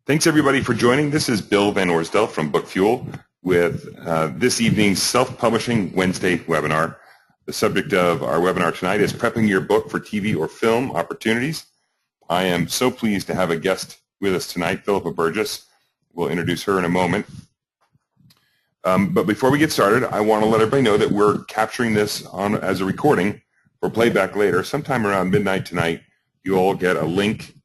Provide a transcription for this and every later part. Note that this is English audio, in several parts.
Thanks everybody for joining. This is Bill Van Orsdel from Book Fuel with this evening's Self-Publishing Wednesday webinar. The subject of our webinar tonight is prepping your book for TV or film opportunities. I am so pleased to have a guest with us tonight, Philippa Burgess. We'll introduce her in a moment. But before we get started, I want to let everybody know that we're capturing this as a recording for playback later. Sometime around midnight tonight, you all get a link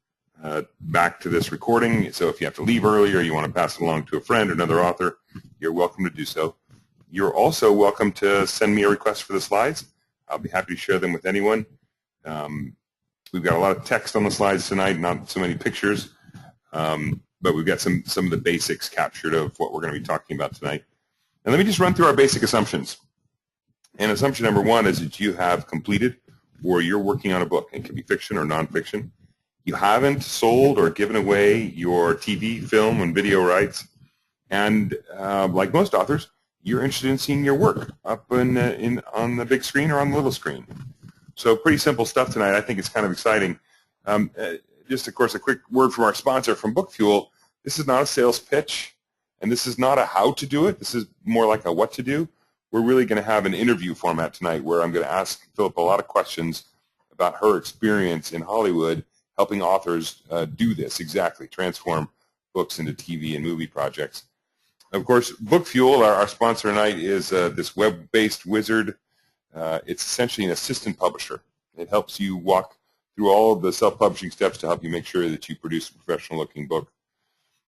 back to this recording. So if you have to leave early or you want to pass it along to a friend or another author, you're welcome to do so. You're also welcome to send me a request for the slides. I'll be happy to share them with anyone. We've got a lot of text on the slides tonight, not so many pictures, but we've got some of the basics captured of what we're going to be talking about tonight. And let me just run through our basic assumptions. And assumption number one is that you have completed or you're working on a book. It can be fiction or nonfiction. You haven't sold or given away your TV, film, and video rights. And like most authors, you're interested in seeing your work up on the big screen or on the little screen. So pretty simple stuff tonight. I think it's kind of exciting. Just, of course, a quick word from our sponsor from Book Fuel. This is not a sales pitch, and this is not a how to do it. This is more like a what to do. We're really going to have an interview format tonight where I'm going to ask Philippa a lot of questions about her experience in Hollywood helping authors do this exactly, transform books into TV and movie projects. Of course, Book Fuel, our sponsor tonight, is this web-based wizard. It's essentially an assistant publisher. It helps you walk through all of the self-publishing steps to help you make sure that you produce a professional-looking book.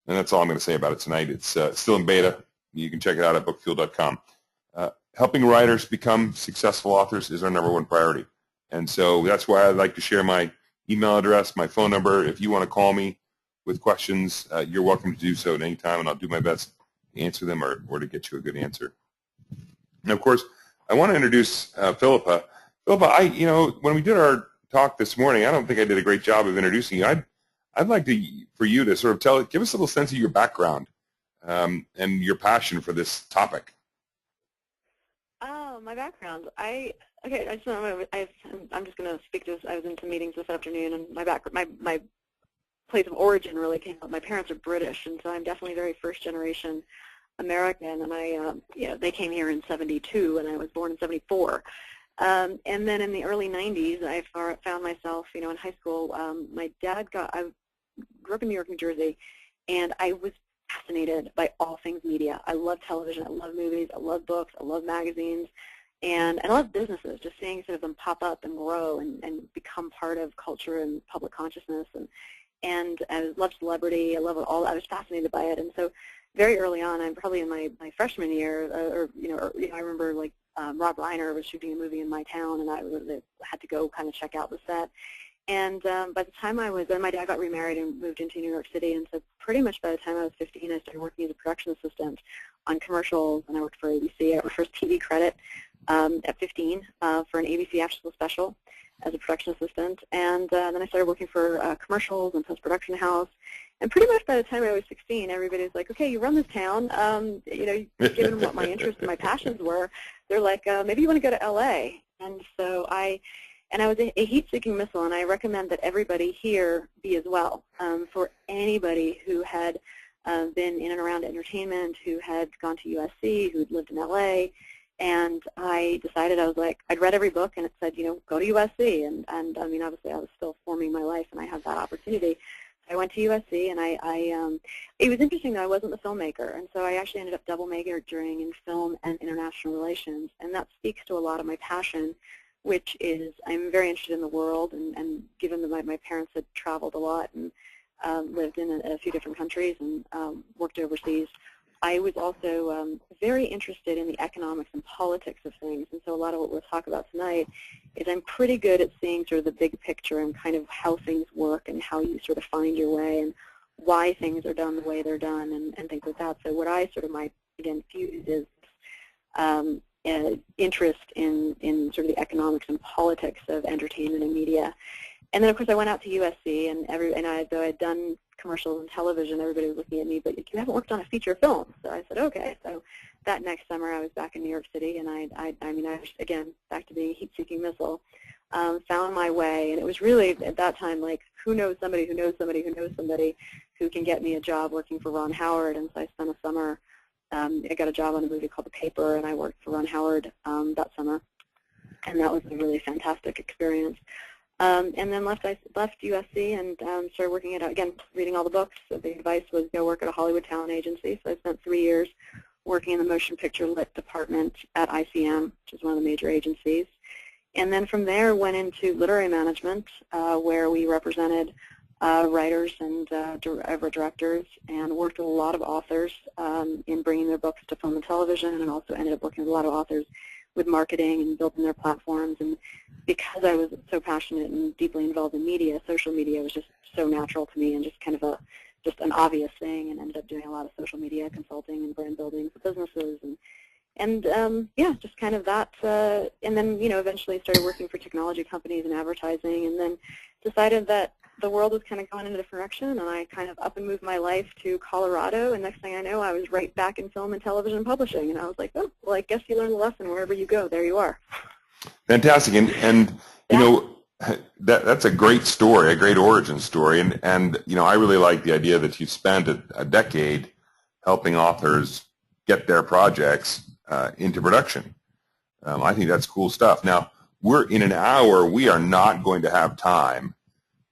And that's all I'm going to say about it tonight. It's still in beta. You can check it out at bookfuel.com. Helping writers become successful authors is our #1 priority. And so that's why I'd like to share my email address, my phone number. If you want to call me with questions, you're welcome to do so at any time, and I'll do my best to answer them or to get you a good answer. And of course, I want to introduce Philippa. Philippa, when we did our talk this morning, I don't think I did a great job of introducing you. I'd like for you to sort of give us a little sense of your background and your passion for this topic. Oh, my background. I'm just going to speak to this. I was in some meetings this afternoon, and my place of origin really came up. My parents are British, and so I'm definitely very first-generation American. And they came here in '72, and I was born in '74. And then in the early '90s, I found myself, in high school. My dad I grew up in New York, New Jersey, and I was fascinated by all things media. I love television. I love movies. I love books. I love magazines. And I love businesses, just seeing sort of them pop up and grow and become part of culture and public consciousness. And I love celebrity. I love it all. I was fascinated by it. And so very early on, I'm probably in my freshman year, I remember like Rob Reiner was shooting a movie in my town, and I had to go kind of check out the set. And by the time my dad got remarried and moved into New York City, and so pretty much by the time I was 15, I started working as a production assistant on commercials, and I worked for ABC. I got my first TV credit at 15 for an ABC after-school special as a production assistant, and then I started working for commercials and post-production house. And pretty much by the time I was 16, everybody was like, "Okay, you run this town. Given what my interests and my passions were, they're like, maybe you want to go to LA." And so I was a heat-seeking missile, and I recommend that everybody here be as well. For anybody who had been in and around entertainment, who had gone to USC, who had lived in LA, and I decided, I'd read every book, and it said, go to USC. And I mean, obviously, I was still forming my life, and I had that opportunity. I went to USC, and it was interesting that I wasn't the filmmaker, and so I actually ended up double majoring in film and international relations, and that speaks to a lot of my passion, which is I'm very interested in the world, and given that my parents had traveled a lot and lived in a few different countries and worked overseas, I was also very interested in the economics and politics of things, and so a lot of what we'll talk about tonight is I'm pretty good at seeing sort of the big picture and kind of how things work and how you sort of find your way and why things are done the way they're done and things like that. So what I sort of might, again, fuse is interest in sort of the economics and politics of entertainment and media. And then, of course, I went out to USC, and though I had done commercials and television, everybody was looking at me, but you haven't worked on a feature film. So I said, okay. So that next summer, I was back in New York City, and I was, again, back to being a heat-seeking missile. found my way, and it was really at that time like, who knows somebody who knows somebody who knows somebody who can get me a job working for Ron Howard. And so I spent a summer, I got a job on a movie called The Paper, and I worked for Ron Howard that summer, and that was a really fantastic experience. And then left USC and started working it out, again, reading all the books. So the advice was go work at a Hollywood talent agency. So I spent 3 years working in the motion picture lit department at ICM, which is one of the major agencies. And then from there went into literary management, where we represented writers and directors, and worked with a lot of authors in bringing their books to film and television, and also ended up working with a lot of authors with marketing and building their platforms. And because I was so passionate and deeply involved in media, social media was just so natural to me and just kind of just an obvious thing, and ended up doing a lot of social media consulting and brand building for businesses, and yeah, just kind of that, and then, you know, eventually started working for technology companies and advertising, and then decided that the world was kind of going in a different direction, and I kind of up and moved my life to Colorado, and next thing I know, I was right back in film and television publishing, and I was like, oh, well, I guess you learn the lesson wherever you go. There you are. Fantastic, and you know, that's a great story, a great origin story, and you know, I really like the idea that you spent a decade helping authors get their projects into production. I think that's cool stuff. Now, we're in an hour. We are not going to have time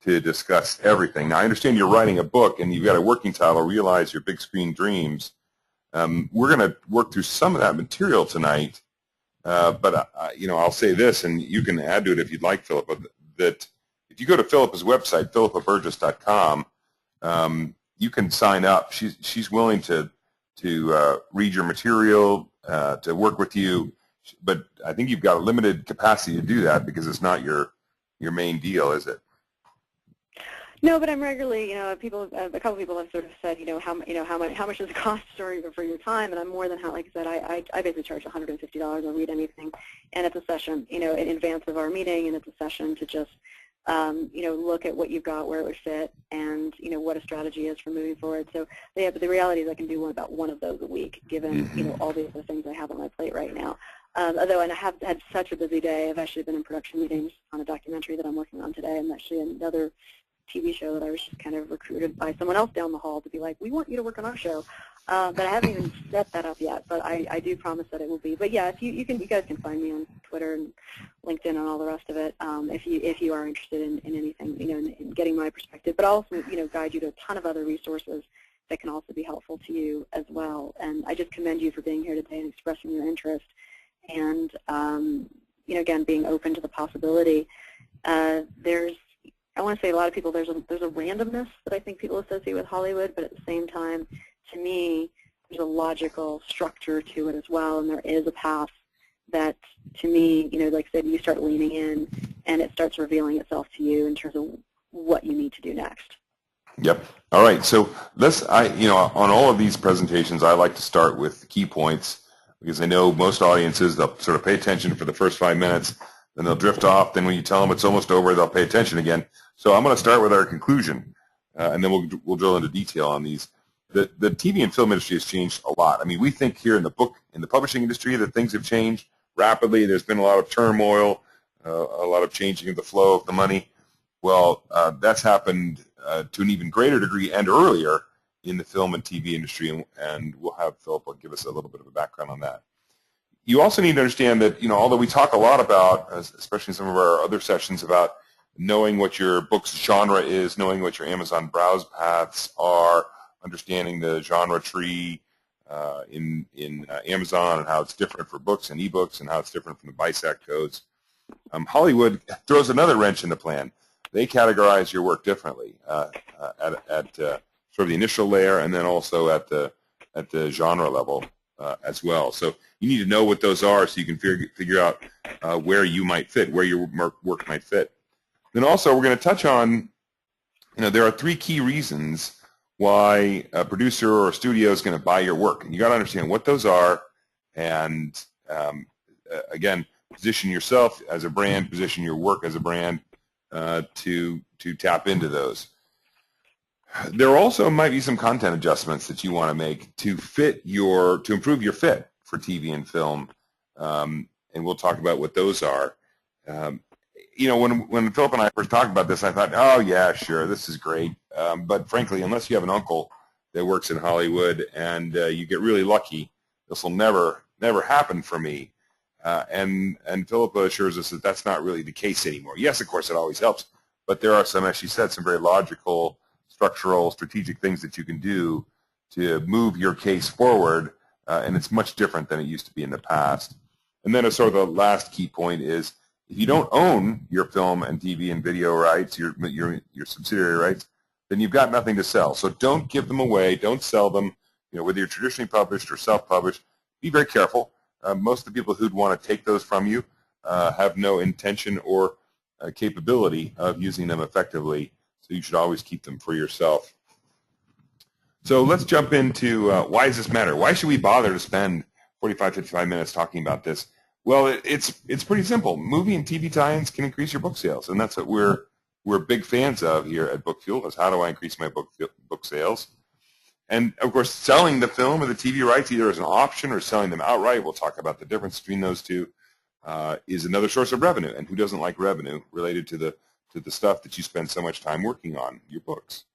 to discuss everything. Now, I understand you're writing a book and you've got a working title, Realize Your Big Screen Dreams. We're going to work through some of that material tonight, but you know, I'll say this, and you can add to it if you'd like, Philippa, that if you go to Philippa's website, philippaburgess.com, you can sign up. She's willing to read your material, to work with you, but I think you've got a limited capacity to do that because it's not your main deal, is it? No, but I'm regularly, you know, a couple people have sort of said, how much does it cost for your time? And I'm more than like I said, I basically charge $150. I'll read anything, and it's a session, you know, in advance of our meeting, and it's a session to just, you know, look at what you've got, where it would fit, and you know what a strategy is for moving forward. So but the reality is I can do about one of those a week, given you know all the other things I have on my plate right now. Although I have had such a busy day, I've actually been in production meetings on a documentary that I'm working on today, and actually another TV show that I was just kind of recruited by someone else down the hall to be like, we want you to work on our show. But I haven't even set that up yet, but I do promise that it will be. But yeah, if you guys can find me on Twitter and LinkedIn and all the rest of it, if you are interested in anything, you know, in getting my perspective, but also, you know, guide you to a ton of other resources that can also be helpful to you as well. And I just commend you for being here today and expressing your interest, and you know, again, being open to the possibility. I want to say a lot of people, there's a randomness that I think people associate with Hollywood, but at the same time, to me, there's a logical structure to it as well, and there is a path that, to me, you know, like I said, you start leaning in, and it starts revealing itself to you in terms of what you need to do next. Yep. All right. So you know, on all of these presentations, I like to start with the key points, because I know most audiences, they'll sort of pay attention for the first 5 minutes, then they'll drift off. Then when you tell them it's almost over, they'll pay attention again. So I'm going to start with our conclusion, and then we'll drill into detail on these. The TV and film industry has changed a lot. I mean, we think here in the publishing industry that things have changed rapidly. There's been a lot of turmoil, a lot of changing of the flow of the money. Well, that's happened to an even greater degree and earlier in the film and TV industry, and we'll have Philippa give us a little bit of a background on that. You also need to understand that, you know, although we talk a lot about, especially in some of our other sessions, about knowing what your book's genre is, knowing what your Amazon browse paths are, understanding the genre tree in Amazon and how it's different for books and ebooks and how it's different from the BISAC codes. Hollywood throws another wrench in the plan. They categorize your work differently at sort of the initial layer, and then also at the genre level as well. So you need to know what those are so you can figure out where you might fit, where your work might fit. Then also we're going to touch on, you know, there are 3 key reasons why a producer or a studio is going to buy your work. And you got to understand what those are, and again, position yourself as a brand, position your work as a brand to tap into those. There also might be some content adjustments that you want to make to improve your fit for TV and film, and we'll talk about what those are. you know, when Philip and I first talked about this, I thought, oh yeah, sure, this is great. But frankly, unless you have an uncle that works in Hollywood and you get really lucky, this will never happen for me. And Philippa assures us that that's not really the case anymore. Yes, of course, it always helps, but there are some, as she said, some very logical, structural, strategic things that you can do to move your case forward, and it's much different than it used to be in the past. And then, sort of the last key point is, if you don't own your film and TV and video rights, your subsidiary rights, then you've got nothing to sell. So don't give them away. Don't sell them. You know, whether you're traditionally published or self-published, be very careful. Most of the people who'd want to take those from you have no intention or capability of using them effectively. So you should always keep them for yourself. So let's jump into why does this matter? Why should we bother to spend 45, 55 minutes talking about this? Well, it's pretty simple. Movie and TV tie-ins can increase your book sales, and that's what we're big fans of here at Book Fuel, is how do I increase my book sales? And, of course, selling the film or the TV rights either as an option or selling them outright, we'll talk about the difference between those two, is another source of revenue. And who doesn't like revenue related to the stuff that you spend so much time working on, your books?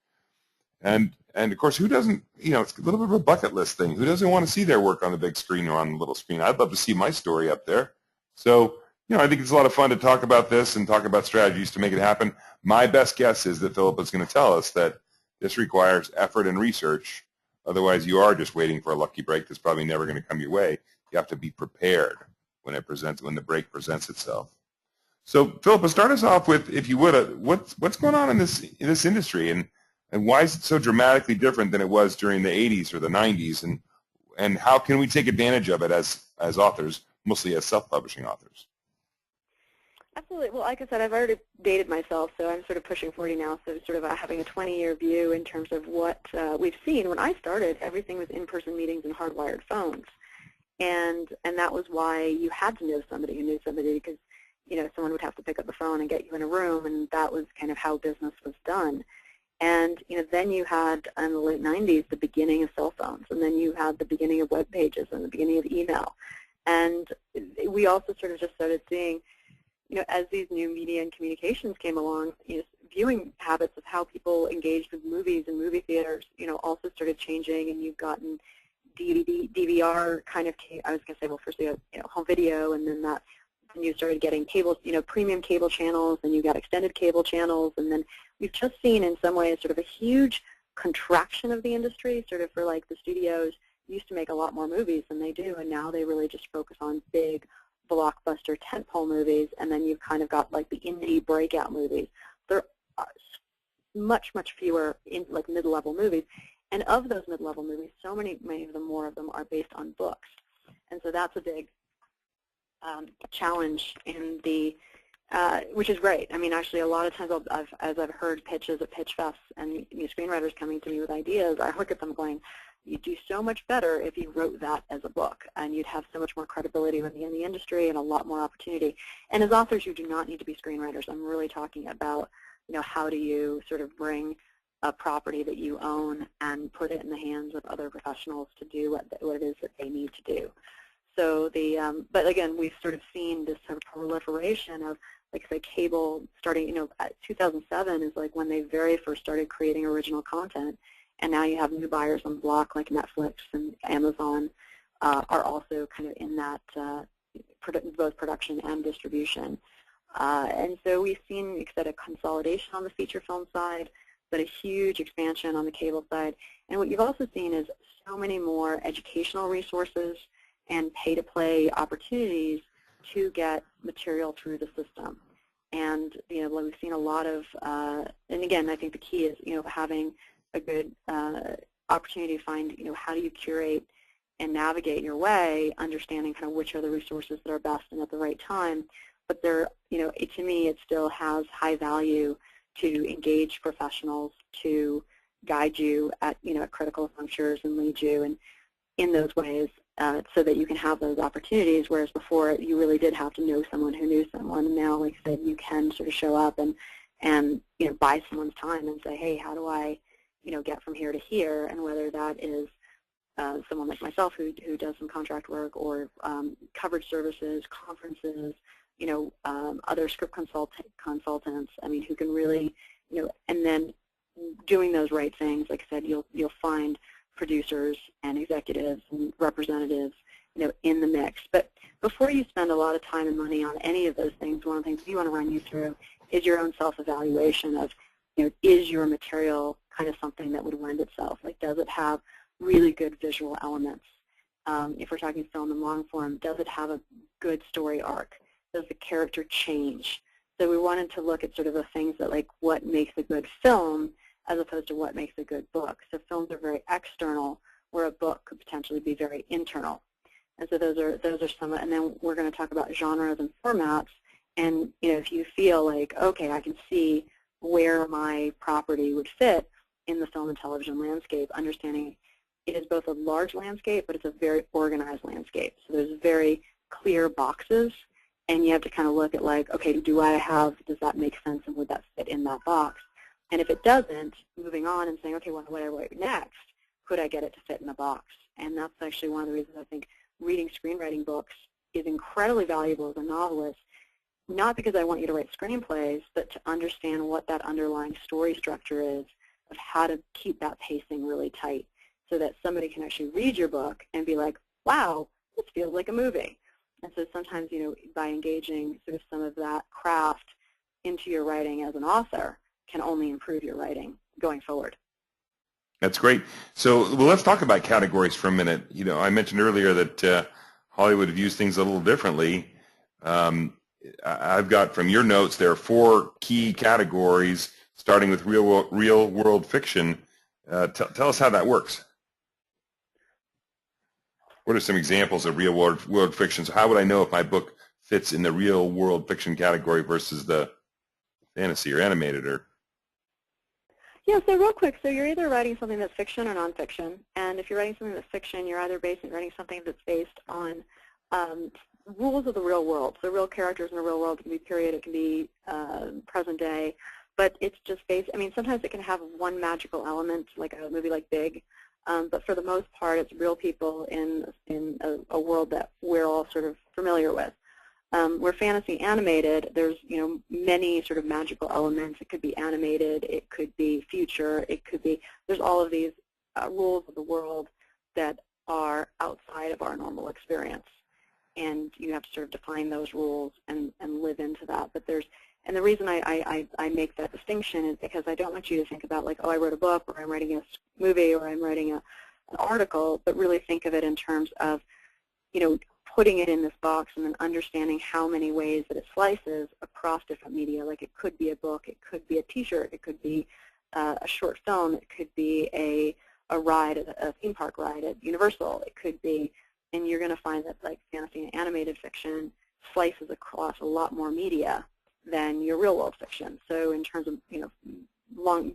And of course, who doesn't, you know, it's a little bit of a bucket list thing. Who doesn't want to see their work on the big screen or on the little screen? I'd love to see my story up there. So, you know, I think it's a lot of fun to talk about this and talk about strategies to make it happen. My best guess is that Philippa is going to tell us that this requires effort and research. Otherwise, you are just waiting for a lucky break that's probably never going to come your way. You have to be prepared when the break presents itself. So, Philippa, start us off with, if you would, what's going on in this industry, and why is it so dramatically different than it was during the 80s or the 90s, and how can we take advantage of it as authors, mostly as self-publishing authors? Absolutely. Well, like I said, I've already dated myself, so I'm sort of pushing 40 now, so sort of having a 20-year view in terms of what we've seen. When I started, everything was in-person meetings and hardwired phones, and that was why you had to know somebody who knew somebody, because, you know, someone would have to pick up the phone and get you in a room, and that was kind of how business was done. And, you know, then you had, in the late 90s, the beginning of cell phones, and then you had the beginning of web pages and the beginning of email. And we also sort of just started seeing, you know, as these new media and communications came along, you know, viewing habits of how people engaged with movies and movie theaters, you know, also started changing, and you've gotten DVD, DVR kind of, I was going to say, well, first you had, you know, home video, and then you started getting cable, you know, premium cable channels, and you got extended cable channels, and then we've just seen in some ways sort of a huge contraction of the industry, sort of for like the studios used to make a lot more movies than they do, and now they really just focus on big blockbuster tentpole movies, and then you've kind of got like the indie breakout movies. There are much, much fewer in like mid-level movies, and of those mid-level movies, so many of them, more of them are based on books, and so that's a big challenge in the, which is great. I mean, actually, a lot of times as I've heard pitches at Pitch Fests and new screenwriters coming to me with ideas, I look at them going, you'd do so much better if you wrote that as a book, and you'd have so much more credibility within the industry and a lot more opportunity. And as authors, you do not need to be screenwriters. I'm really talking about, you know, how do you sort of bring a property that you own and put it in the hands of other professionals to do what it is that they need to do. So but again, we've sort of seen this sort of proliferation of, like I say, cable starting, you know, 2007 is like when they very first started creating original content. And now you have new buyers on the block like Netflix and Amazon are also kind of in that both production and distribution. And so we've seen, like I said, a consolidation on the feature film side, but a huge expansion on the cable side. And what you've also seen is so many more educational resources and pay-to-play opportunities to get material through the system. And, you know, we've seen a lot of, and again, I think the key is, you know, having a good opportunity to find, you know, how do you curate and navigate your way, understanding kind of which are the resources that are best and at the right time. But there, you know, to me, it still has high value to engage professionals to guide you at, you know, at critical junctures and lead you and in those ways so that you can have those opportunities, whereas before you really did have to know someone who knew someone. And now, like I said, you can sort of show up and you know, buy someone's time and say, hey, how do I, you know, get from here to here, and whether that is someone like myself who does some contract work or coverage services, conferences, other script consultants, I mean, who can really, and then doing those right things, like I said, you'll find producers and executives and representatives, in the mix. But before you spend a lot of time and money on any of those things, one of the things we want to run you through is your own self-evaluation of, is your material kind of something that would lend itself? Like, does it have really good visual elements? If we're talking film and long form, does it have a good story arc? Does the character change? So we wanted to look at sort of the things that, like, what makes a good film as opposed to what makes a good book. So films are very external, where a book could potentially be very internal. And so those are some, and then we're going to talk about genres and formats. And if you feel like, okay, I can see where my property would fit in the film and television landscape, understanding it is both a large landscape, but it's a very organized landscape. So there's very clear boxes, and you have to kind of look at, like, okay, does that make sense, and would that fit in that box? And if it doesn't, moving on and saying, okay, well, what do I write next? Could I get it to fit in the box? And that's actually one of the reasons I think reading screenwriting books is incredibly valuable as a novelist, not because I want you to write screenplays, but to understand what that underlying story structure is, of how to keep that pacing really tight so that somebody can actually read your book and be like, wow, this feels like a movie. And so sometimes, by engaging sort of some of that craft into your writing as an author can only improve your writing going forward. That's great. So, well, let's talk about categories for a minute. I mentioned earlier that Hollywood views things a little differently. I've got from your notes there are 4 key categories, starting with real world fiction. Tell us how that works. What are some examples of real world fiction? So how would I know if my book fits in the real world fiction category versus the fantasy or animated? Or yeah, so real quick, so you're either writing something that's fiction or nonfiction, and if you're writing something that's fiction, you're either writing something that's based on rules of the real world. So real characters in the real world. It can be period, it can be present day, but it's just based, I mean, sometimes it can have one magical element, like a movie like Big, but for the most part, it's real people in a world that we're all sort of familiar with. Where fantasy animated, there's many sort of magical elements. It could be animated, it could be future, it could be, there's all of these rules of the world that are outside of our normal experience. And you have to sort of define those rules and live into that. But and the reason I make that distinction is because I don't want you to think about, like, oh, I wrote a book, or I'm writing a movie, or I'm writing an article, but really think of it in terms of, putting it in this box and then understanding how many ways that it slices across different media. Like, it could be a book, it could be a T-shirt, it could be a short film, it could be a ride, a theme park ride at Universal, it could be, and you're going to find that, like, fantasy and animated fiction slices across a lot more media than your real world fiction. So in terms of,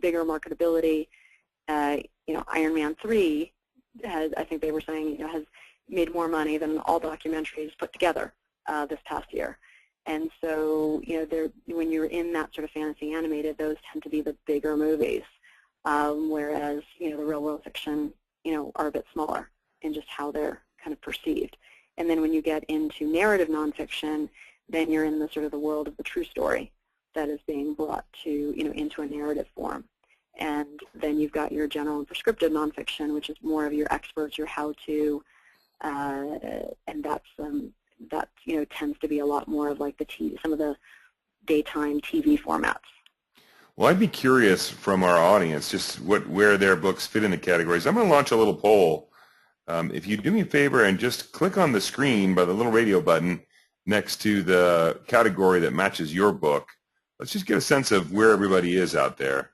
bigger marketability, Iron Man 3 has, I think they were saying, has made more money than all documentaries put together this past year. And so, when you're in that sort of fantasy animated, those tend to be the bigger movies, whereas, the real world fiction, are a bit smaller in just how they're kind of perceived. And then when you get into narrative nonfiction, then you're in the sort of the world of the true story that is being brought to, into a narrative form. And then you've got your general and prescriptive nonfiction, which is more of your experts, your how-to, and that tends to be a lot more of, like, some of the daytime TV formats. well, I'd be curious from our audience just where their books fit in the categories. I'm going to launch a little poll. If you do me a favor and just click on the screen by the little radio button next to the category that matches your book, let's just get a sense of where everybody is out there.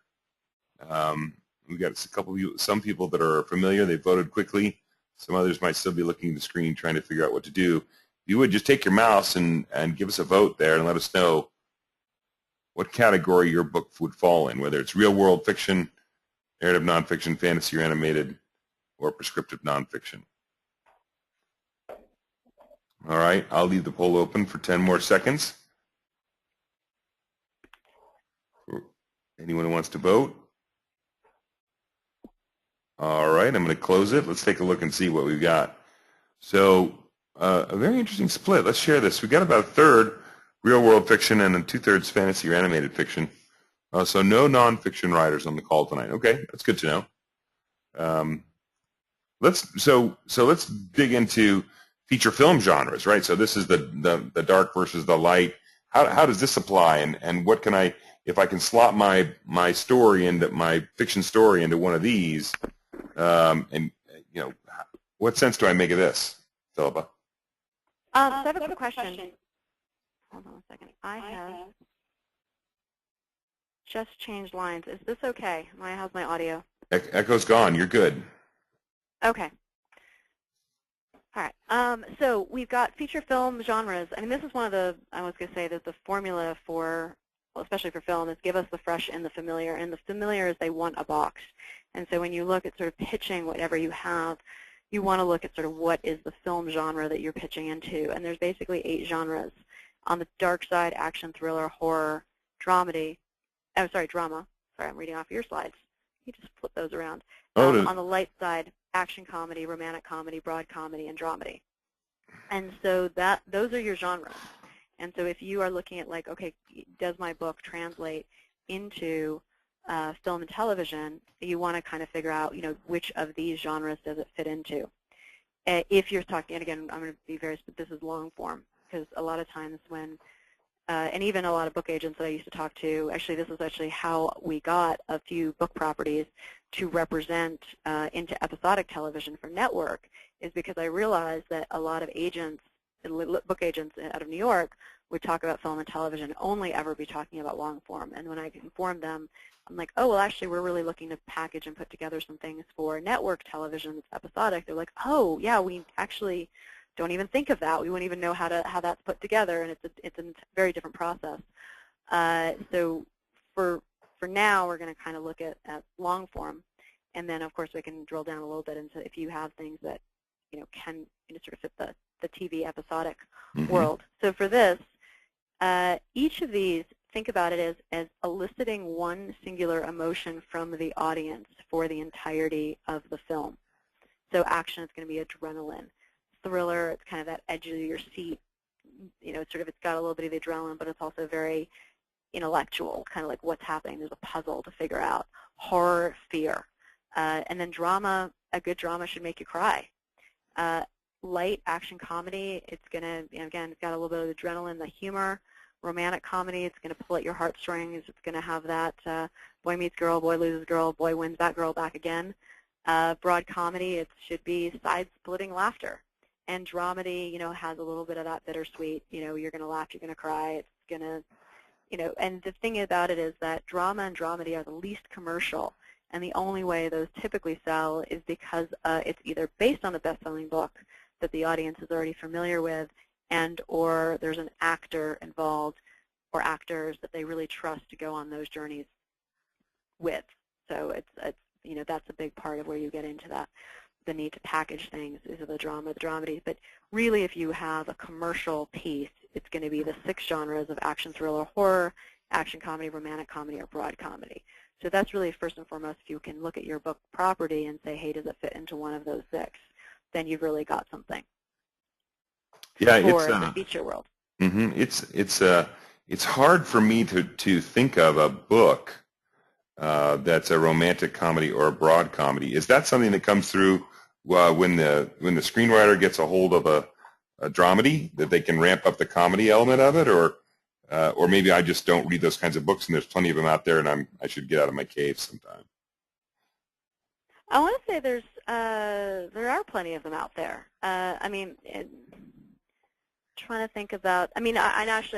We've got some people that are familiar. They voted quickly. Some others might still be looking at the screen trying to figure out what to do. If you would just take your mouse and give us a vote there and let us know what category your book would fall in, whether it's real world fiction, narrative nonfiction, fantasy or animated, or prescriptive nonfiction. All right, I'll leave the poll open for 10 more seconds. For anyone who wants to vote. All right, I'm going to close it. Let's take a look and see what we've got. So a very interesting split. Let's share this. We've got about a third real-world fiction, and then 2/3 fantasy or animated fiction. So no nonfiction writers on the call tonight. Okay, that's good to know. Let's dig into feature film genres, right? So this is the dark versus the light. How does this apply, and what can I, if I can slot my story into my fiction story into one of these, and what sense do I make of this, Philippa? So I have a quick question. Hold on a second. I have just changed lines. Is this okay? How's my audio? Echo's gone. You're good. Okay. All right. So we've got feature film genres. I mean, this is one of the, I was going to say that the formula for, well, especially for film, is give us the fresh and the familiar. And the familiar is they want a box. And so when you look at sort of pitching whatever you have, you want to look at sort of what is the film genre that you're pitching into. And there's basically 8 genres. On the dark side, action, thriller, horror, drama. Sorry, I'm reading off your slides. You just flip those around. On the light side, action comedy, romantic comedy, broad comedy, and dramedy. And so those are your genres. And so if you are looking at like, okay, does my book translate into film and television, you want to kind of figure out, which of these genres does it fit into. If you're talking, and again, I'm going to be this is long form, because a lot of times when, and even a lot of book agents that I used to talk to, actually this is actually how we got a few book properties to represent into episodic television for network, is because I realized that a lot of agents, book agents out of New York, would talk about film and television, only ever be talking about long form. And when I informed them, I'm like, oh, well, actually, we're really looking to package and put together some things for network television that's episodic. They're like, oh, yeah, we actually don't even think of that. We wouldn't even know how that's put together, and it's a very different process. So for now, we're going to kind of look at long form, and then of course we can drill down a little bit into if you have things that can sort of fit the TV episodic world. So for this, each of these, think about it as eliciting one singular emotion from the audience for the entirety of the film. So action is going to be adrenaline. Thriller, it's kind of that edge of your seat. It's got a little bit of the adrenaline, but it's also very intellectual, kind of like what's happening. There's a puzzle to figure out. Horror, fear. And then drama, a good drama should make you cry. Light action comedy, it's going to, again, it's got a little bit of adrenaline, the humor. Romantic comedy, it's going to pull at your heartstrings. It's going to have that boy meets girl, boy loses girl, boy wins that girl back again. Broad comedy, it should be side-splitting laughter. And dramedy, has a little bit of that bittersweet, you're going to laugh, you're going to cry, it's going to, and the thing about it is that drama and dramedy are the least commercial, and the only way those typically sell is because it's either based on a best-selling book that the audience is already familiar with, and or there's an actor involved or actors that they really trust to go on those journeys with. So it's that's a big part of where you get into that. The need to package things is the drama, the dramedy. But really, if you have a commercial piece, it's going to be the 6 genres of action, thriller, horror, action comedy, romantic comedy, or broad comedy. So that's really first and foremost, if you can look at your book property and say, hey, does it fit into one of those 6, then you've really got something. Yeah, for the feature world. It's hard for me to think of a book that's a romantic comedy or a broad comedy. Is that something that comes through when the screenwriter gets a hold of a dramedy, that they can ramp up the comedy element of it, or maybe I just don't read those kinds of books and there's plenty of them out there and I should get out of my cave sometime? I want to say there are plenty of them out there. Trying to think about, I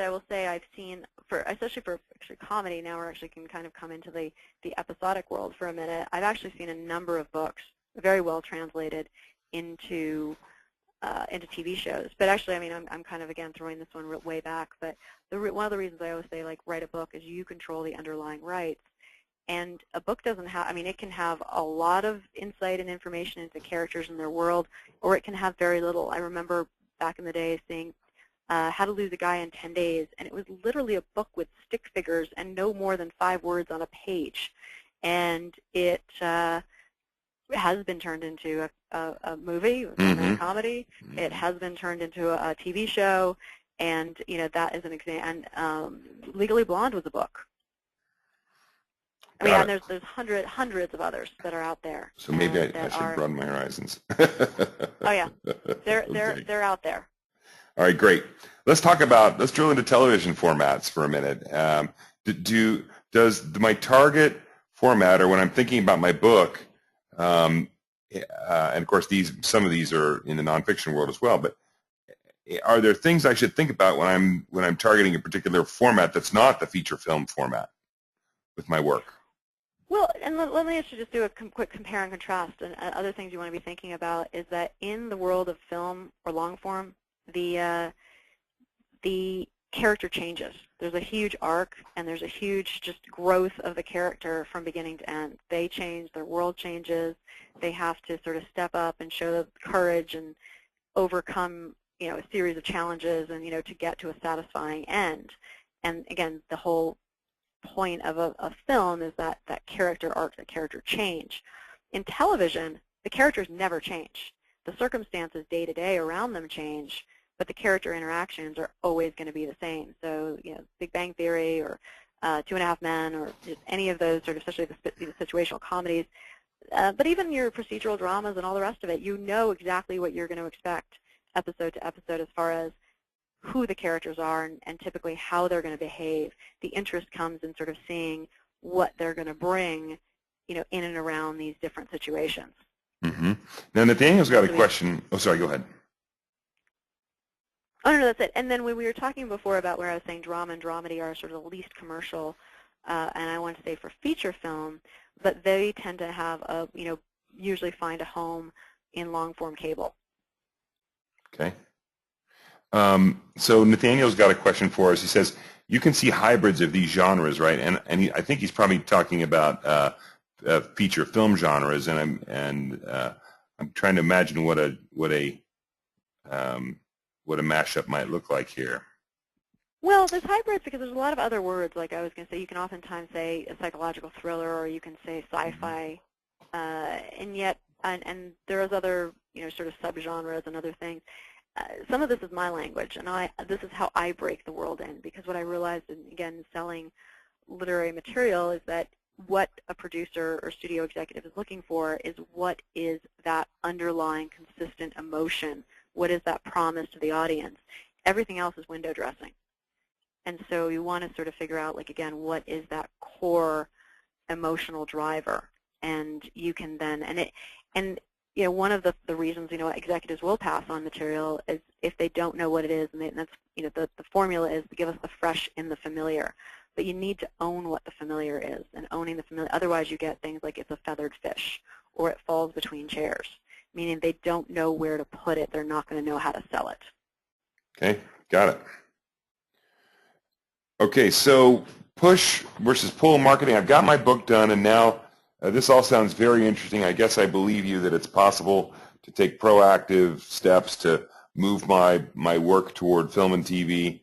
will say I've seen, especially for comedy, now we actually can kind of come into the episodic world for a minute. I've actually seen a number of books very well translated into TV shows. But actually, I'm kind of, again, throwing this one way back, but one of the reasons I always say, like, write a book is you control the underlying rights. And a book doesn't have, it can have a lot of insight and information into characters and their world, or it can have very little. I remember back in the day seeing How to Lose a Guy in 10 Days, and it was literally a book with stick figures and no more than 5 words on a page. And it has been turned into a movie, a comedy. It has been turned into a TV show, And that is an example. And Legally Blonde was a book. I mean, and there's hundreds of others that are out there. So maybe I should broaden my horizons. Oh yeah, they're out there. All right, great. Let's drill into television formats for a minute. Does my target format, or when I'm thinking about my book, and of course some of these are in the nonfiction world as well, but are there things I should think about when I'm targeting a particular format that's not the feature film format with my work? Well, and let me actually just do a quick compare and contrast. And other things you want to be thinking about is that in the world of film or long form, the character changes. There's a huge arc, and there's a huge just growth of the character from beginning to end. They change, their world changes. They have to sort of step up and show the courage and overcome, a series of challenges, and to get to a satisfying end. And again, the whole point of a film is that character arc, that character change. In television, the characters never change. The circumstances day to day around them change, but the character interactions are always going to be the same. So, Big Bang Theory or 2.5 Men or just any of those sort of, especially the situational comedies, but even your procedural dramas and all the rest of it, you know exactly what you're going to expect episode to episode as far as who the characters are and typically how they're going to behave. The interest comes in sort of seeing what they're going to bring, in and around these different situations. Mm-hmm. Now, Nathaniel's got a question. Oh, sorry, go ahead. Oh, no, that's it. And then when we were talking before about where I was saying drama and dramedy are sort of the least commercial, and I want to say for feature film, but they tend to have usually find a home in long-form cable. Okay. So Nathaniel's got a question for us. He says, you can see hybrids of these genres, right? And I think he's probably talking about feature film genres, and I'm trying to imagine what a mashup might look like here. Well, there's hybrids because there's a lot of other words. Like I was going to say, you can oftentimes say a psychological thriller, or you can say sci-fi, and yet, and there's other, sort of subgenres and other things. Some of this is my language, and this is how I break the world in, because what I realized, again, selling literary material, is that what a producer or studio executive is looking for is what is that underlying consistent emotion, what is that promise to the audience. Everything else is window dressing. And so you want to sort of figure out, like, again, what is that core emotional driver, and you can then, and one of the reasons, executives will pass on material is if they don't know what it is, and that's, the formula is to give us the fresh in the familiar. But you need to own what the familiar is, and owning the familiar. Otherwise, you get things like it's a feathered fish, or it falls between chairs, meaning they don't know where to put it. They're not going to know how to sell it. Okay, got it. Okay, so push versus pull marketing. I've got my book done, and now this all sounds very interesting. I guess I believe you that it's possible to take proactive steps to move my work toward film and TV.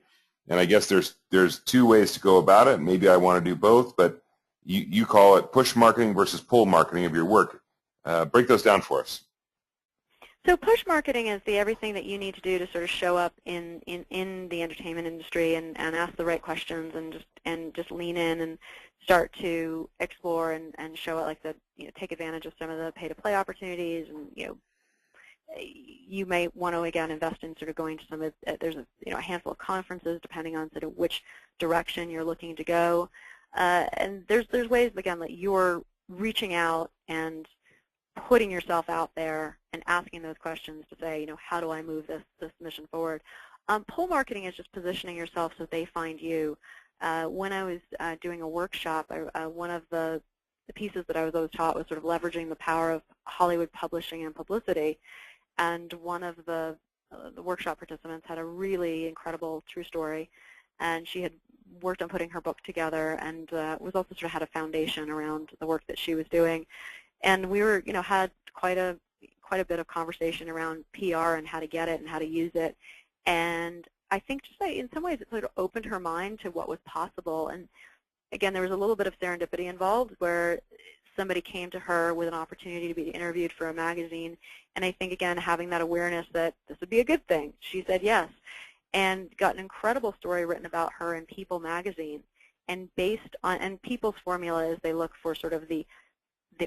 And I guess there's two ways to go about it. Maybe I want to do both, but you call it push marketing versus pull marketing of your work. Break those down for us. So push marketing is everything that you need to do to sort of show up in the entertainment industry and ask the right questions and just lean in and start to explore and show it, like take advantage of some of the pay-to-play opportunities, and you may want to again invest in sort of going to some of there's a handful of conferences depending on sort of which direction you're looking to go, and there's ways again that you're reaching out and putting yourself out there and asking those questions to say, how do I move this mission forward? Pull marketing is just positioning yourself so they find you. When I was doing a workshop, one of the pieces that I was always taught was sort of leveraging the power of Hollywood publishing and publicity. And one of the workshop participants had a really incredible true story, and she had worked on putting her book together, and was also sort of had a foundation around the work that she was doing. And we were, had quite a bit of conversation around PR and how to get it and how to use it. And I think just in some ways it sort of opened her mind to what was possible. And again, there was a little bit of serendipity involved where somebody came to her with an opportunity to be interviewed for a magazine. And I think, again, having that awareness that this would be a good thing, she said yes. and got an incredible story written about her in People magazine. And People's formula is they look for sort of the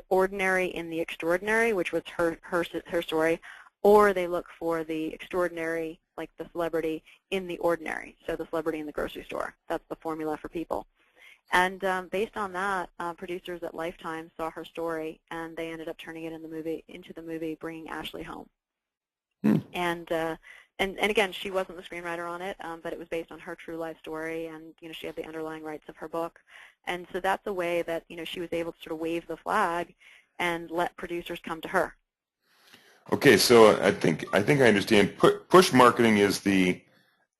ordinary in the extraordinary, which was her story, or they look for the extraordinary, like the celebrity, in the ordinary, so the celebrity in the grocery store. That's the formula for People. And based on that, producers at Lifetime saw her story, and they ended up turning it into the movie, Bringing Ashley Home. And again, she wasn't the screenwriter on it, but it was based on her true life story, and she had the underlying rights of her book. And so that's a way that she was able to sort of wave the flag and let producers come to her. Okay, so I think I understand. Push marketing is the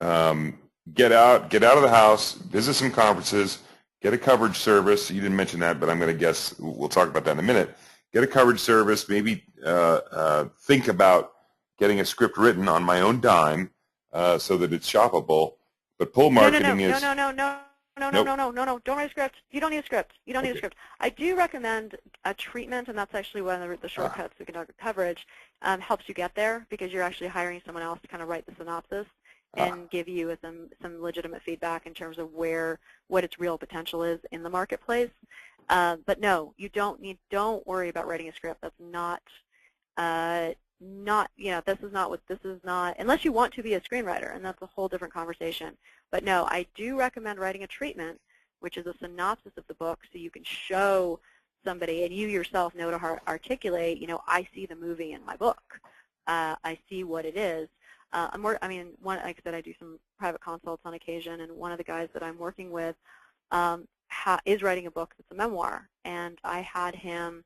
get out of the house, visit some conferences, get a coverage service. You didn't mention that, but I'm going to guess we'll talk about that in a minute. Get a coverage service, maybe think about getting a script written on my own dime so that it's shoppable. But pull marketing is... No, don't write a script. You don't need a script. You don't need a script. I do recommend a treatment, and that's actually one of the shortcuts we can talk about coverage. Helps you get there because you're actually hiring someone else to kind of write the synopsis and give you some legitimate feedback in terms of what its real potential is in the marketplace. But no, don't worry about writing a script. That's this is not, unless you want to be a screenwriter, and that's a whole different conversation. But no, I do recommend writing a treatment, which is a synopsis of the book, so you can show somebody, and you yourself know to articulate, I see the movie in my book. I see what it is. Like I said, I do some private consults on occasion, and one of the guys that I'm working with is writing a book that's a memoir, and I had him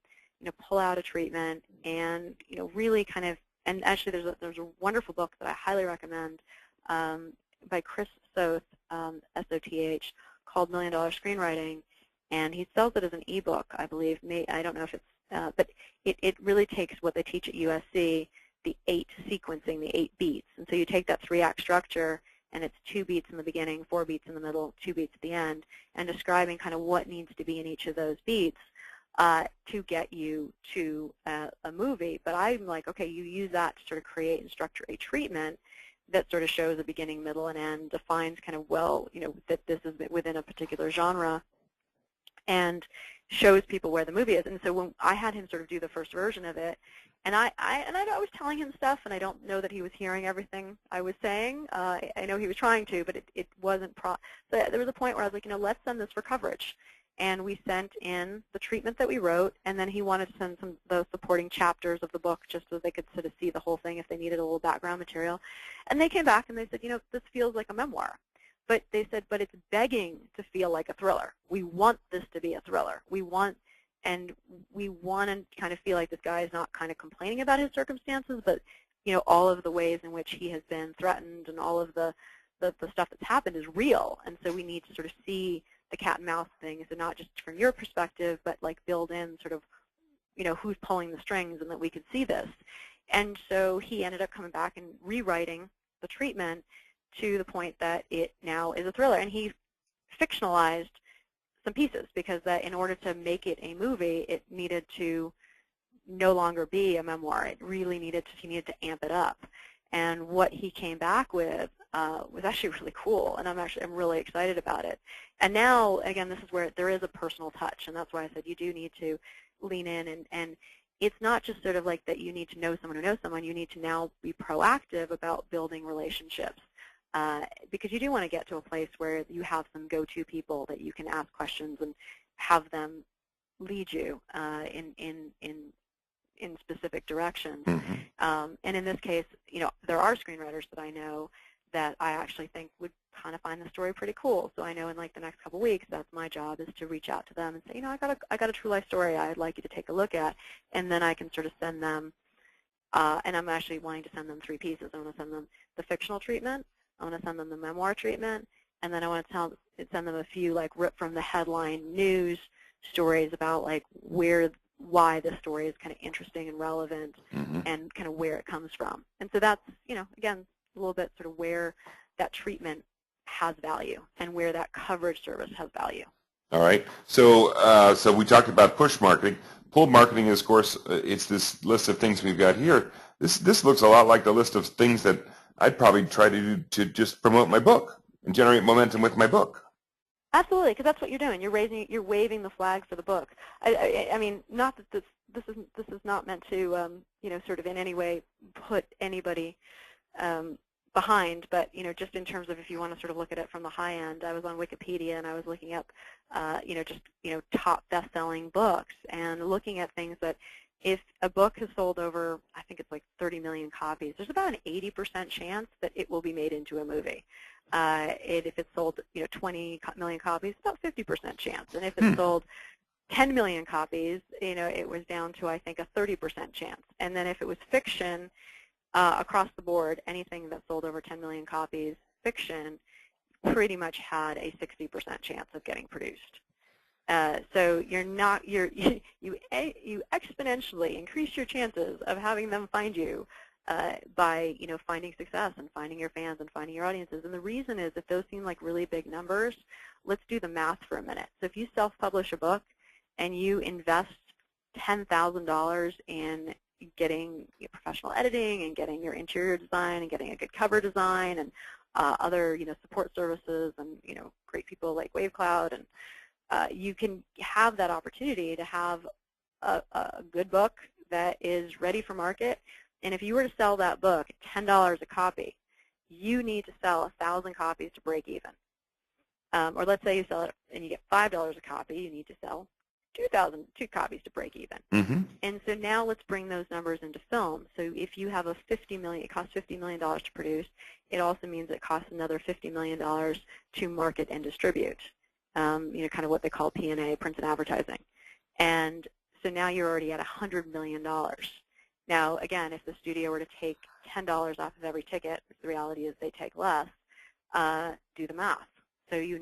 pull out a treatment and really kind of, and actually there's a wonderful book that I highly recommend by Chris Soth, S-O-T-H, called $1 Million Screenwriting, and he sells it as an ebook, I believe. I don't know if it's, but it really takes what they teach at USC, the 8 sequencing, the 8 beats, and so you take that 3-act structure, and it's 2 beats in the beginning, 4 beats in the middle, 2 beats at the end, and describing kind of what needs to be in each of those beats to get you to a movie. But I'm like, okay, you use that to sort of create and structure a treatment that sort of shows a beginning, middle, and end, defines kind of, that this is within a particular genre, and shows people where the movie is. And so when I had him sort of do the first version of it, and I was telling him stuff, and I don't know that he was hearing everything I was saying. I know he was trying to, but it wasn't so there was a point where I was like, let's send this for coverage. And we sent in the treatment that we wrote, and then he wanted to send the supporting chapters of the book just so they could sort of see the whole thing if they needed a little background material. And they came back and they said, this feels like a memoir. But they said, but it's begging to feel like a thriller. We want this to be a thriller. We want to kind of feel like this guy is not kind of complaining about his circumstances, but all of the ways in which he has been threatened and all of the stuff that's happened is real. And so we need to sort of see the cat and mouse thing, so not just from your perspective, but like build in sort of, who's pulling the strings, and that we could see this. And so he ended up coming back and rewriting the treatment to the point that it now is a thriller. And he fictionalized some pieces because that in order to make it a movie, it needed to no longer be a memoir. It really he needed to amp it up. And what he came back with was actually really cool, and I'm really excited about it. And now, again, this is where there is a personal touch, and that's why I said you do need to lean in, and it's not just sort of like that you need to know someone who knows someone. You need to now be proactive about building relationships because you do want to get to a place where you have some go-to people that you can ask questions and have them lead you in specific directions. Mm-hmm. And in this case, there are screenwriters that I know that I actually think would kind of find the story pretty cool. So I know in like the next couple weeks, that's my job, is to reach out to them and say, I got a true life story I'd like you to take a look at, and then I can sort of send them. And I'm actually wanting to send them 3 pieces. I want to send them the fictional treatment, I want to send them the memoir treatment, and then I want to send them a few like ripped from the headline news stories about like why this story is kind of interesting and relevant, mm-hmm. and kind of where it comes from. And so that's, again, a little bit sort of where that treatment has value and where that coverage service has value. All right. So so we talked about push marketing. Pull marketing is, of course, it's this list of things we've got here. This looks a lot like the list of things that I'd probably try to just promote my book and generate momentum with my book. Absolutely, because that's what you're doing. You're waving the flag for the book. I mean, not that this is not meant to sort of in any way put anybody behind, but just in terms of if you want to sort of look at it from the high end, I was on Wikipedia and I was looking up just top best-selling books and looking at things that if a book has sold over, I think it's like 30 million copies, there's about an 80% chance that it will be made into a movie. If it's sold 20 million copies, about 50% chance, and if it's sold 10 million copies, it was down to I think a 30% chance. And then if it was fiction, across the board, anything that sold over 10 million copies, fiction, pretty much had a 60% chance of getting produced. So you exponentially increase your chances of having them find you by finding success and finding your fans and finding your audiences. And the reason is, if those seem like really big numbers, let's do the math for a minute. So if you self-publish a book and you invest $10,000 in getting professional editing and getting your interior design and getting a good cover design and other support services and great people like WaveCloud, and you can have that opportunity to have a good book that is ready for market. And if you were to sell that book at $10 a copy, you need to sell 1,000 copies to break even. Or let's say you sell it and you get $5 a copy, you need to sell 2 copies to break even. Mm-hmm. And so now let's bring those numbers into film. So if you have it costs $50 million to produce, it also means it costs another $50 million to market and distribute, kind of what they call P&A, print and advertising. And so now you're already at $100 million. Now, again, if the studio were to take $10 off of every ticket, which the reality is they take less, do the math. So you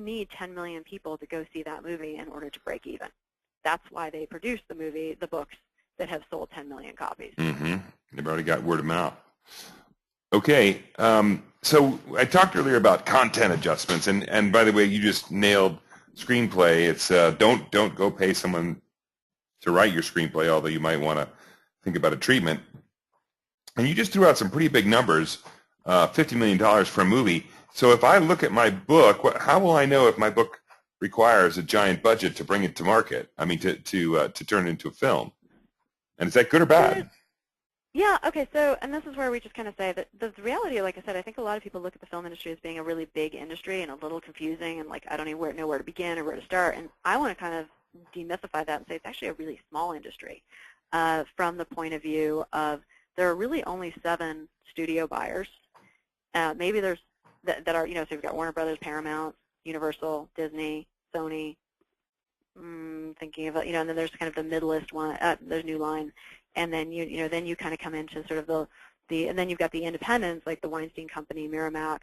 need 10 million people to go see that movie in order to break even. That's why they produce the books that have sold 10 million copies. Mm-hmm. They've already got word of mouth. Okay, so I talked earlier about content adjustments, and by the way, you just nailed screenplay. It's don't go pay someone to write your screenplay, although you might want to think about a treatment. And you just threw out some pretty big numbers, $50 million for a movie. So if I look at my book, how will I know if my book requires a giant budget to bring it to market? I mean, to turn it into a film. And is that good or bad? Yeah, okay, so, and this is where we just kind of say that the reality, like I said, I think a lot of people look at the film industry as being a really big industry and a little confusing, and like I don't even know where to begin or where to start. And I want to kind of demystify that and say it's actually a really small industry from the point of view of there are really only 7 studio buyers. Maybe there's that are, so you've got Warner Brothers, Paramount, Universal, Disney, Sony, thinking of, and then there's kind of the mid-list one, there's New Line, and then then you kind of come into sort of and then you've got the independents like the Weinstein Company, Miramax,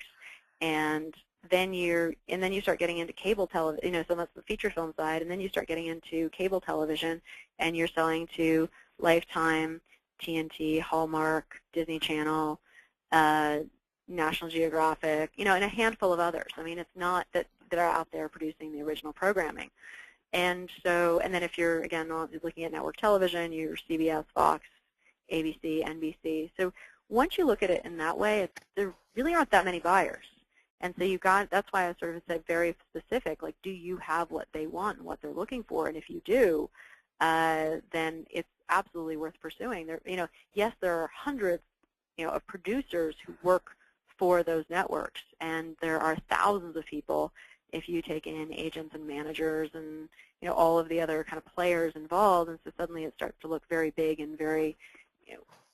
and then you start getting into cable television, so that's the feature film side, and then you start getting into cable television, and you're selling to Lifetime, TNT, Hallmark, Disney Channel, National Geographic, and a handful of others. I mean, it's not that are out there producing the original programming. And so, and then if you're, again, looking at network television, you're CBS, Fox, ABC, NBC. So once you look at it in that way, there really aren't that many buyers. And so that's why I sort of said very specific, like, do you have what they want and what they're looking for? And if you do, then it's absolutely worth pursuing. Yes, there are hundreds, of producers who work for those networks, and there are thousands of people if you take in agents and managers and all of the other kind of players involved, and so suddenly it starts to look very big and very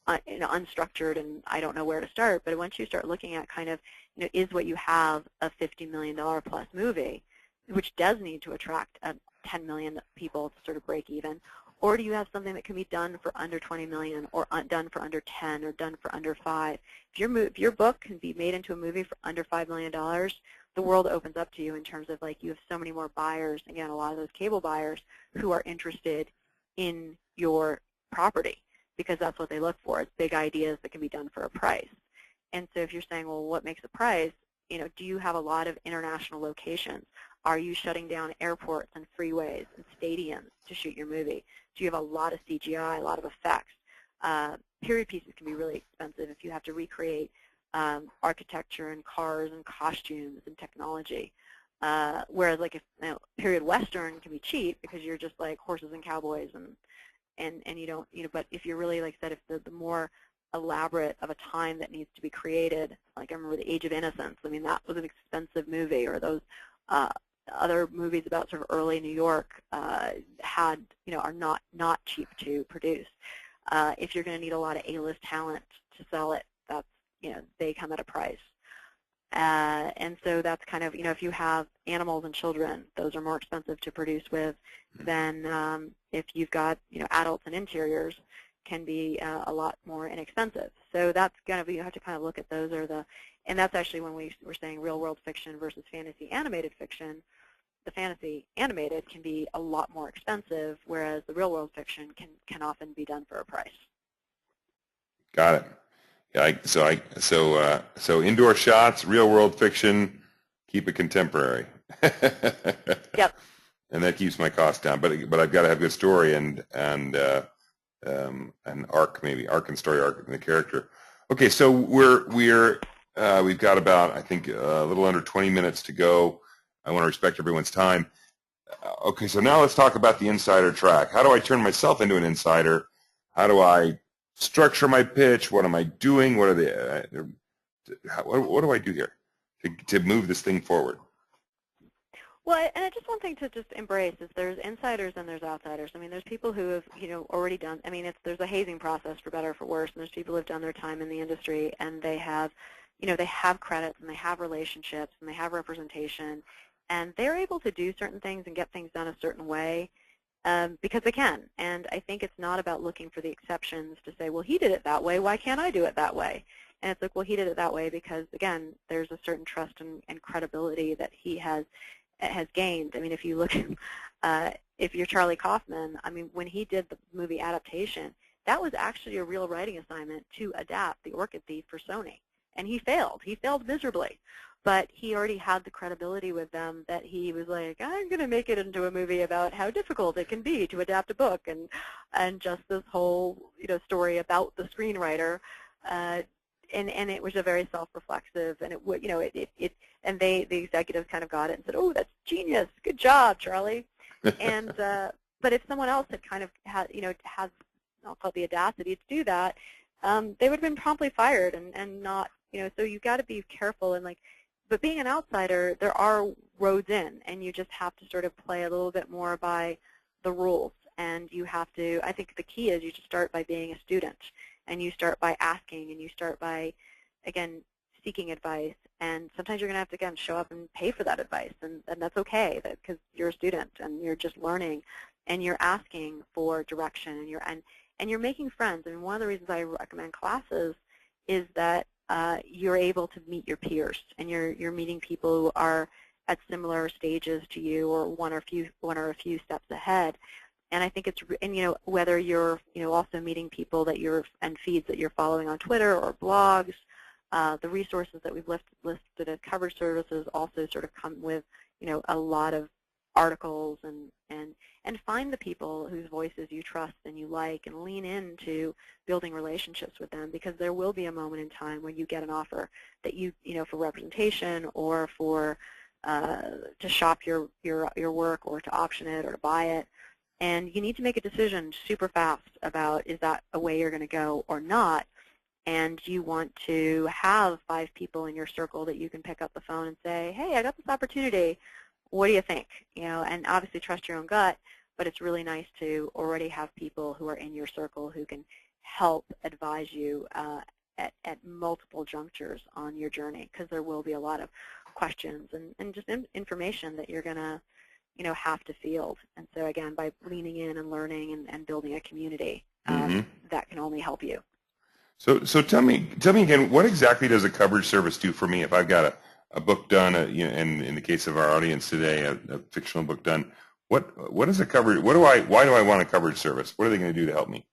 unstructured, and I don't know where to start. But once you start looking at kind of is what you have a $50 million plus movie, which does need to attract 10 million people to sort of break even, or do you have something that can be done for under 20 million, or done for under 10, or done for under 5? If your book can be made into a movie for under $5 million, the world opens up to you in terms of, like, you have so many more buyers, again, a lot of those cable buyers who are interested in your property, because that's what they look for. It's big ideas that can be done for a price. And so if you're saying, well, what makes a price, do you have a lot of international locations? Are you shutting down airports and freeways and stadiums to shoot your movie? Do you have a lot of CGI, a lot of effects? period pieces can be really expensive if you have to recreate architecture and cars and costumes and technology. Whereas like if period Western can be cheap because you're just like horses and cowboys and you don't, but if you're really, like I said, if the more elaborate of a time that needs to be created, like I remember The Age of Innocence, I mean that was an expensive movie, or those other movies about sort of early New York are not cheap to produce. If you're going to need a lot of A-list talent to sell it, that's, they come at a price. And so that's kind of, if you have animals and children, those are more expensive to produce with than if you've got, adults and interiors, can be a lot more inexpensive. So that's kind of, you have to kind of look at those and that's actually when we were saying real world fiction versus fantasy animated fiction. The fantasy animated can be a lot more expensive, whereas the real world fiction can often be done for a price. Got it. Yeah, so indoor shots, real world fiction, keep it contemporary. Yep. And that keeps my cost down. But I've got to have a good story and an arc, maybe arc and story arc in the character. Okay, so we've got about, I think, a little under 20 minutes to go. I want to respect everyone's time. Okay, so now let's talk about the insider track. How do I turn myself into an insider? How do I structure my pitch? What am I doing? What are what do I do here to move this thing forward? Well, and just one thing to just embrace is there's insiders and there's outsiders. I mean, there's people who have, already done, I mean, there's a hazing process for better or for worse, and there's people who have done their time in the industry, and they have, they have credits, and they have relationships, and they have representation, and they're able to do certain things and get things done a certain way because they can. And I think it's not about looking for the exceptions to say, well, he did it that way, why can't I do it that way? And it's like, well, he did it that way because, again, there's a certain trust and credibility that he has gained. I mean, if you look, if you're Charlie Kaufman, I mean, when he did the movie adaptation, that was actually a real writing assignment to adapt The Orchid Thief for Sony. And he failed. He failed miserably. But he already had the credibility with them that he was like, I'm going to make it into a movie about how difficult it can be to adapt a book, and just this whole story about the screenwriter. And it was a very self-reflexive, and and the executives kind of got it and said, oh, that's genius, good job, Charlie. And but if someone else had kind of had has, I'll call it the audacity to do that, they would have been promptly fired and not, so you got to be careful and but being an outsider, there are roads in, and you just have to sort of play a little bit more by the rules. And you have to, I think the key is you just start by being a student, and you start by asking, and you start by, again, seeking advice. And sometimes you're going to have to, again, show up and pay for that advice, and that's okay because you're a student and you're just learning, and you're asking for direction, and you're making friends. I mean, one of the reasons I recommend classes is that you're able to meet your peers, and you're meeting people who are at similar stages to you, or one or a few steps ahead. And I think it's, and whether you're also meeting people that and feeds that you're following on Twitter or blogs, the resources that we've listed as coverage services also sort of come with a lot of articles, and find the people whose voices you trust and you like, and lean into building relationships with them, because there will be a moment in time when you get an offer that for representation or for to shop your work, or to option it, or to buy it. And you need to make a decision super fast about, is that a way you're going to go or not? And you want to have 5 people in your circle that you can pick up the phone and say, hey, I got this opportunity. What do you think? And obviously trust your own gut, but it's really nice to already have people who are in your circle who can help advise you at multiple junctures on your journey, because there will be a lot of questions and just information that you're going to have to field. And so again, by leaning in and learning and building a community, that can only help you. So tell me again, what exactly does a coverage service do for me if I've got a book done, and in the case of our audience today, a fictional book done? What is a coverage? Why do I want a coverage service? What are they going to do to help me?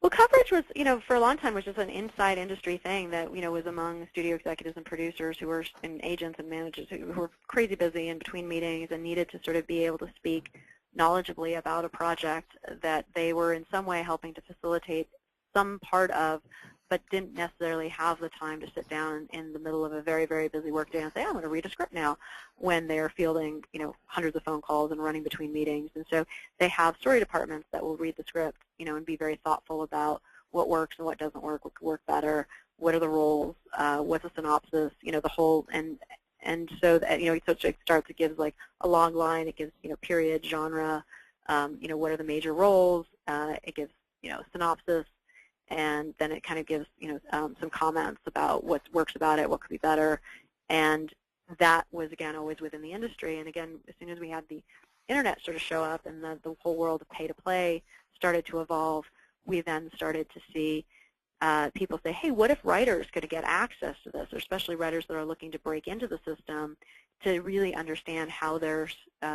Well, coverage was, for a long time was just an inside industry thing that, was among studio executives and producers who were, and agents and managers who were crazy busy in between meetings and needed to sort of be able to speak knowledgeably about a project that they were in some way helping to facilitate some part of, but didn't necessarily have the time to sit down in the middle of a very, very busy workday and say, I'm going to read a script now, when they're fielding, hundreds of phone calls and running between meetings. And so they have story departments that will read the script, and be very thoughtful about what works and what doesn't work, what could work better, what are the roles, what's a synopsis, the whole, and so that, so it starts, it gives like a log line, it gives, period, genre, what are the major roles, it gives, synopsis, and then it kind of gives, some comments about what works about it, what could be better, and that was, again, always within the industry. And again, as soon as we had the internet sort of show up and the whole world of pay-to-play started to evolve, we then started to see people say, hey, what if writers could get access to this, or especially writers that are looking to break into the system to really understand how their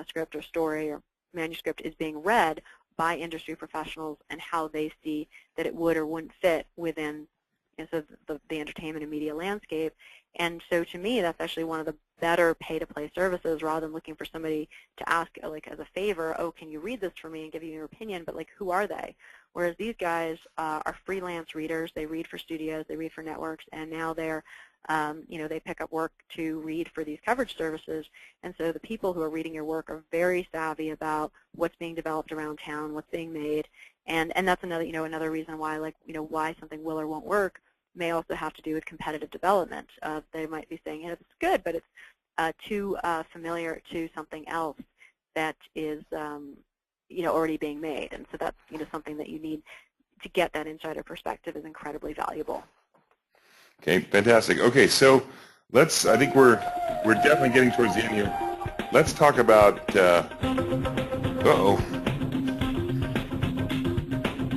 script or story or manuscript is being read by industry professionals and how they see that it would or wouldn't fit within the entertainment and media landscape. And so to me, that's actually one of the better pay-to-play services, rather than looking for somebody to ask, like, as a favor, oh, can you read this for me and give you your opinion, but like, who are they? Whereas these guys are freelance readers. They read for studios, they read for networks, and now they're, they pick up work to read for these coverage services. And so the people who are reading your work are very savvy about what's being developed around town, what's being made, and that's another, another reason why, like, why something will or won't work may also have to do with competitive development. They might be saying, it's good, but it's too familiar to something else that is, already being made. And so that's, something that you need to get that insider perspective is incredibly valuable. Okay, fantastic. Okay, so I think we're definitely getting towards the end here. Let's talk about, uh-oh.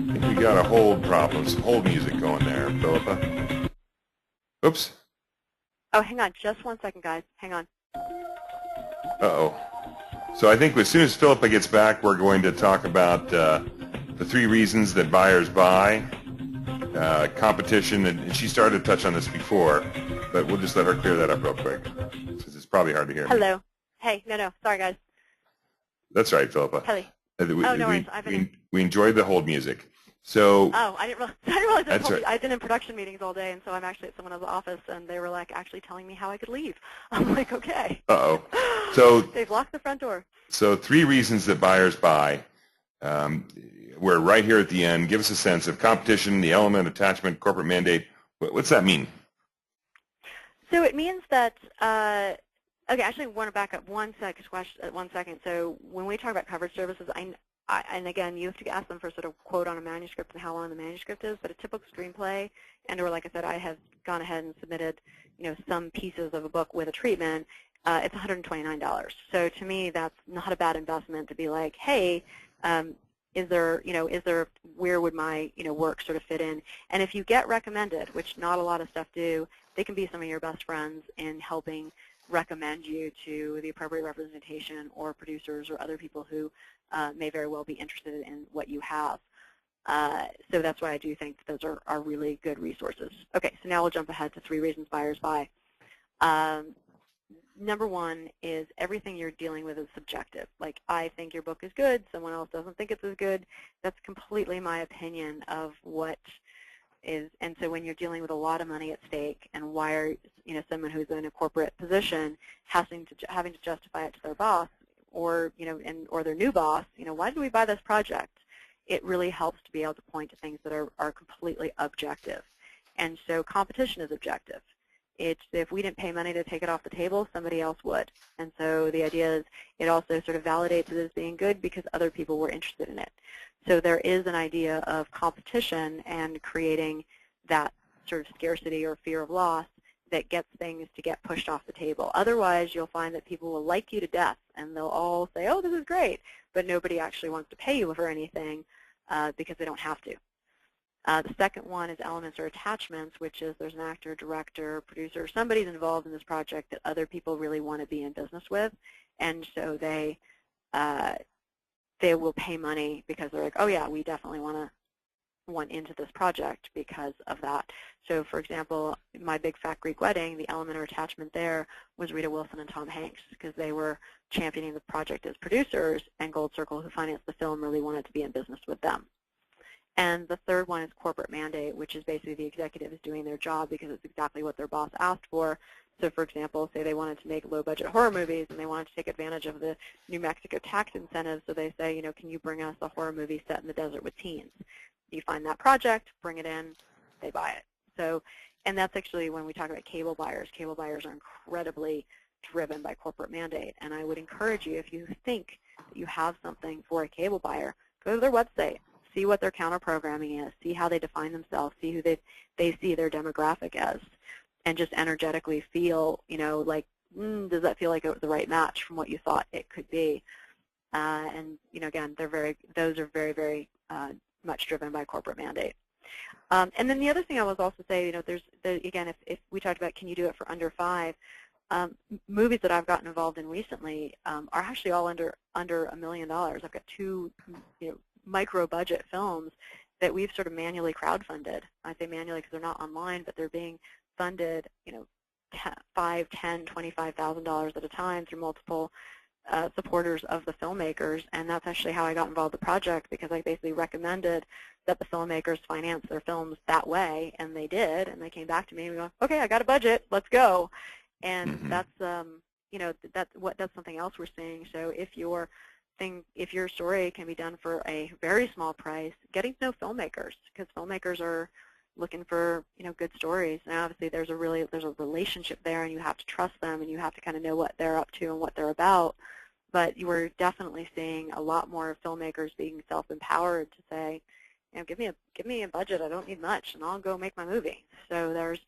I think we got a hold problem, some hold music going there, Philippa. Oops. Oh, hang on, just 1 second, guys. Hang on. Uh-oh. So I think as soon as Philippa gets back, we're going to talk about the 3 reasons that buyers buy, competition, and she started to touch on this before, but we'll just let her clear that up real quick, since it's probably hard to hear. Hello. Me. Hey, no, sorry, guys. That's right, Philippa. Hello. No worries. We enjoyed the hold music. So. Oh, I didn't realize that's right. I've been in production meetings all day, and so I'm actually at someone else's office, and they were like actually telling me how I could leave. I'm like, okay. Uh-oh. So they've locked the front door. So 3 reasons that buyers buy. We're right here at the end. Give us a sense of competition, the element, attachment, corporate mandate. What's that mean? So it means that, okay, actually I want to back up 1 second. So when we talk about coverage services, and again, you have to ask them for sort of quote on a manuscript and how long the manuscript is, but a typical screenplay, or like I said, I have gone ahead and submitted, some pieces of a book with a treatment, it's $129. So to me, that's not a bad investment to be like, hey, is there, where would my, work sort of fit in? And if you get recommended, which not a lot of stuff do, they can be some of your best friends in helping recommend you to the appropriate representation or producers or other people who may very well be interested in what you have. So that's why I do think those are really good resources. Okay, so now we'll jump ahead to 3 reasons buyers buy. Number 1 is everything you're dealing with is subjective. Like, I think your book is good, someone else doesn't think it's as good. That's completely my opinion of what is, and so when you're dealing with a lot of money at stake, and why are, someone who's in a corporate position having to justify it to their boss, or, or their new boss, why did we buy this project? It really helps to be able to point to things that are completely objective. And so competition is objective. It's, if we didn't pay money to take it off the table, somebody else would. And so the idea is it also sort of validates it as being good because other people were interested in it. So there is an idea of competition and creating that sort of scarcity or fear of loss that gets things to get pushed off the table. Otherwise, you'll find that people will like you to death, and they'll all say, oh, this is great, but nobody actually wants to pay you for anything because they don't have to. The second one is elements or attachments, which is there's an actor, director, producer, somebody's involved in this project that other people really want to be in business with, and so they will pay money because they're like, oh yeah, we definitely want into this project because of that. So for example, My Big Fat Greek Wedding, the element or attachment there was Rita Wilson and Tom Hanks, because they were championing the project as producers, and Gold Circle, who financed the film, really wanted to be in business with them. And the third one is corporate mandate, which is basically the executives doing their job because it's exactly what their boss asked for. So, for example, say they wanted to make low-budget horror movies and they wanted to take advantage of the New Mexico tax incentives, so they say, can you bring us a horror movie set in the desert with teens? You find that project, bring it in, they buy it. So, and that's actually when we talk about cable buyers are incredibly driven by corporate mandate. And I would encourage you, if you think that you have something for a cable buyer, go to their website, see what their counter-programming is, see how they define themselves, see who they see their demographic as, and just energetically feel, like, does that feel like it was the right match from what you thought it could be? And, again, those are very, very much driven by corporate mandate. And then the other thing I was also say, again, if we talked about can you do it for under 5, movies that I've gotten involved in recently are actually all under $1 million. I've got 2, micro-budget films that we've sort of manually crowdfunded. I say manually because they're not online, but they're being funded, $5,000, $10,000, $25,000 at a time through multiple supporters of the filmmakers, and that's actually how I got involved in the project, because I basically recommended that the filmmakers finance their films that way, and they did, and they came back to me and we go, okay, I got a budget, let's go. And that's that's something else we're seeing. So if your story can be done for a very small price, getting to know filmmakers, because filmmakers are looking for good stories. And obviously there's a relationship there, and you have to trust them, and you have to kind of know what they're up to and what they're about. But we're definitely seeing a lot more filmmakers being self-empowered to say, give me a budget, I don't need much, and I'll go make my movie. So there's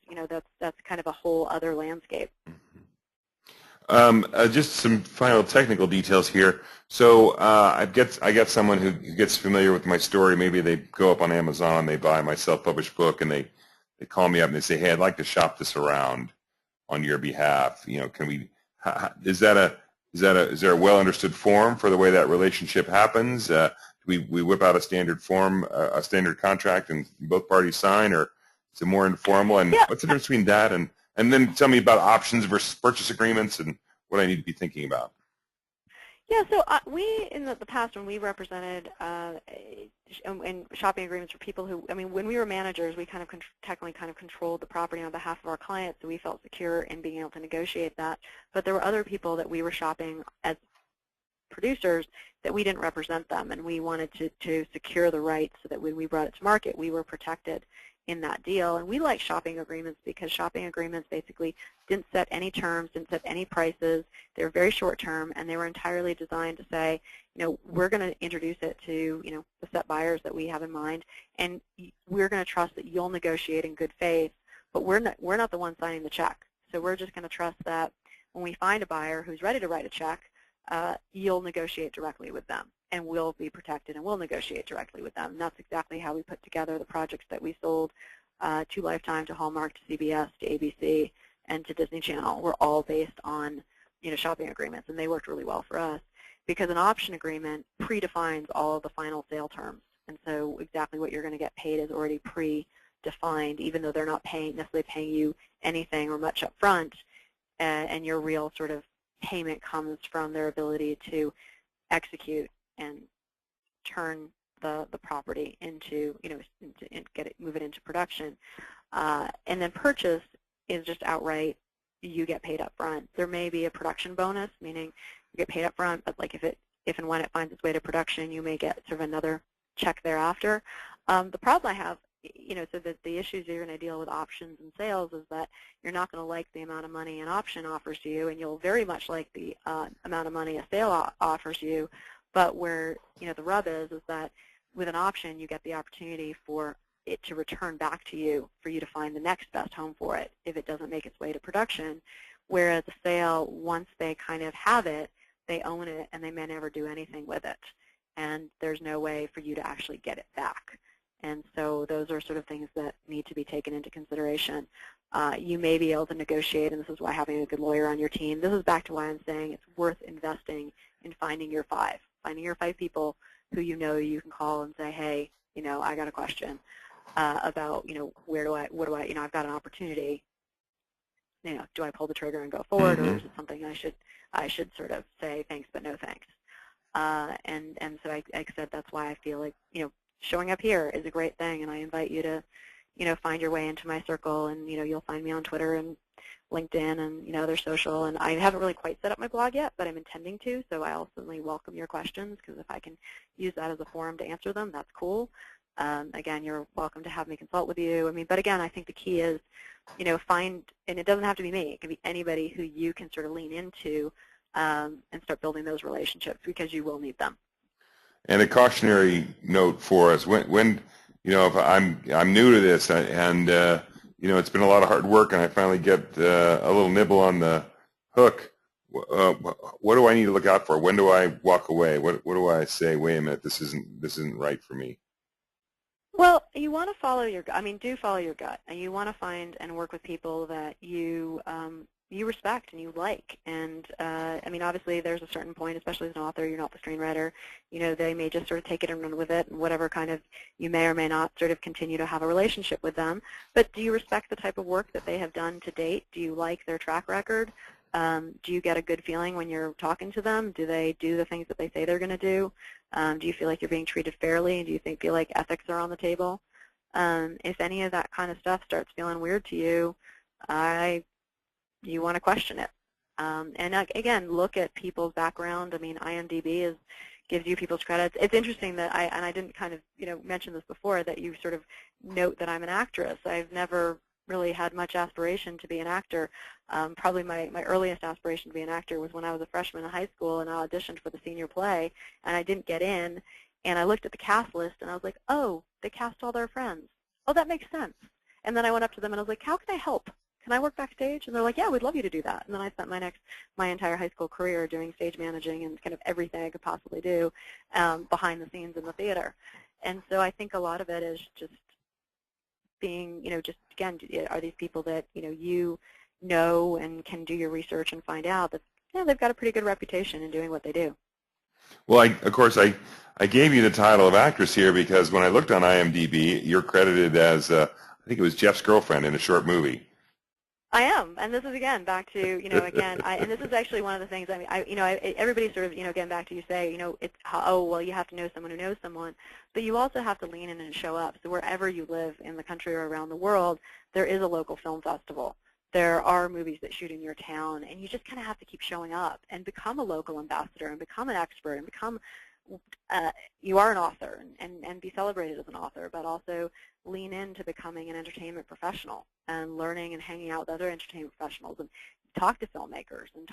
that's kind of a whole other landscape. Just some final technical details here. So I get someone who gets familiar with my story. Maybe they go up on Amazon, they buy my self-published book, and they call me up and they say, "Hey, I'd like to shop this around on your behalf. Can we? Is there a well-understood form for the way that relationship happens? We whip out a standard form, a standard contract, and both parties sign, or is it more informal? And what's the difference between that and then tell me about options versus purchase agreements and what I need to be thinking about." Yeah, so we, in the past, when we represented in shopping agreements for people who, when we were managers, we technically controlled the property on behalf of our clients, so we felt secure in being able to negotiate that. But there were other people that we were shopping as producers that we didn't represent them, and we wanted to secure the rights so that when we brought it to market, we were protected in that deal. And we like shopping agreements because shopping agreements basically didn't set any terms, didn't set any prices. They were very short term, and they were entirely designed to say, we're going to introduce it to, the set buyers that we have in mind, and we're going to trust that you'll negotiate in good faith, but we're not the one signing the check. So we're just going to trust that when we find a buyer who's ready to write a check, you'll negotiate directly with them, and we'll be protected, and we'll negotiate directly with them. And that's exactly how we put together the projects that we sold to Lifetime, to Hallmark, to CBS, to ABC, and to Disney Channel. Were all based on shopping agreements, and they worked really well for us because an option agreement predefines all of the final sale terms. And so exactly what you're going to get paid is already predefined, even though they're not necessarily paying you anything or much up front, and your real sort of payment comes from their ability to execute and turn the property into, move it into production. And then purchase is just outright, you get paid up front. There may be a production bonus, meaning you get paid up front, but like if and when it finds its way to production, you may get sort of another check thereafter. The problem I have, so that the issues you're going to deal with options and sales is that you're not going to like the amount of money an option offers you, and you'll very much like the amount of money a sale offers you. But where the rub is that with an option, you get the opportunity for it to return back to you, for you to find the next best home for it if it doesn't make its way to production. Whereas a sale, once they kind of have it, they own it, and they may never do anything with it. And there's no way for you to actually get it back. And so those are sort of things that need to be taken into consideration. You may be able to negotiate, and this is why having a good lawyer on your team, this is back to why I'm saying it's worth investing in finding your 5 people who you can call and say, hey, I got a question about, I've got an opportunity, do I pull the trigger and go forward, or is it something I should sort of say thanks but no thanks? And so like I said, that's why I feel like, showing up here is a great thing, and I invite you to, find your way into my circle, and, you'll find me on Twitter and LinkedIn and, other social. And I haven't really quite set up my blog yet, but I'm intending to, so I also welcome your questions, because if I can use that as a forum to answer them, that's cool. Again, you're welcome to have me consult with you. But again, I think the key is, find, and it doesn't have to be me, it can be anybody who you can sort of lean into and start building those relationships, because you will need them. And a cautionary note for us, when if I'm new to this, and it's been a lot of hard work, and I finally get a little nibble on the hook, what do I need to look out for? When do I walk away? What do I say? Wait a minute, this isn't right for me. Well, you want to follow your gut. Do follow your gut, and you want to find and work with people that you respect and you like. And obviously, there's a certain point, especially as an author, you're not the screenwriter. They may just sort of take it and run with it, and whatever kind of you may or may not sort of continue to have a relationship with them. But do you respect the type of work that they have done to date? Do you like their track record? Do you get a good feeling when you're talking to them? Do they do the things that they say they're going to do? Do you feel like you're being treated fairly? Do you feel like ethics are on the table? If any of that kind of stuff starts feeling weird to you, you want to question it. And again, look at people's background. IMDb gives you people's credits. It's interesting that I didn't kind of mention this before, that you sort of note that I'm an actress. I've never really had much aspiration to be an actor. Probably my earliest aspiration to be an actor was when I was a freshman in high school, and I auditioned for the senior play, and I didn't get in. And I looked at the cast list, and I was like, oh, they cast all their friends. Oh, that makes sense. And then I went up to them, and I was like, how can I help? Can I work backstage? And they're like, yeah, we'd love you to do that. And then I spent my entire high school career doing stage managing and kind of everything I could possibly do behind the scenes in the theater. And so I think a lot of it is just being, just again, are these people that you know and can do your research and find out that they've got a pretty good reputation in doing what they do. Well, of course, I gave you the title of actress here because when I looked on IMDb, you're credited as I think it was Jeff's girlfriend in a short movie. I am, and this is again back to again, and this is actually one of the things. Everybody sort of again back to you say it's well, you have to know someone who knows someone, but you also have to lean in and show up. So wherever you live in the country or around the world, there is a local film festival. There are movies that shoot in your town, and you just kind of have to keep showing up and become a local ambassador and become an expert and become. You are an author and be celebrated as an author, but also lean into becoming an entertainment professional and learning and hanging out with other entertainment professionals and talk to filmmakers and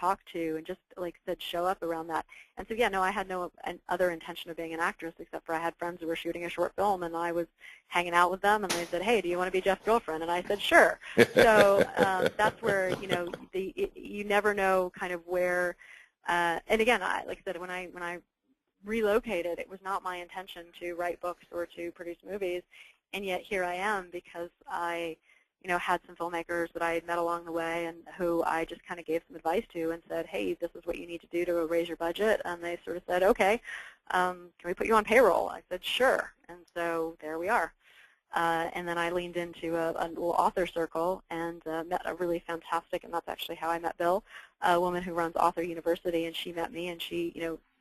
just like I said, show up around that. And so no, I had no other intention of being an actress except for I had friends who were shooting a short film and I was hanging out with them and they said, hey, do you want to be Jeff's girlfriend? And I said, sure. So that's where you never know kind of where. And again, like I said, when I relocated, it was not my intention to write books or to produce movies, and yet here I am because I had some filmmakers that I had met along the way and who I just kind of gave some advice to and said, hey, this is what you need to do to raise your budget, and they sort of said, okay, can we put you on payroll? I said, sure, and so there we are. And then I leaned into a little author circle and met a really fantastic, and that's actually how I met Bill, a woman who runs Author University, and she met me and she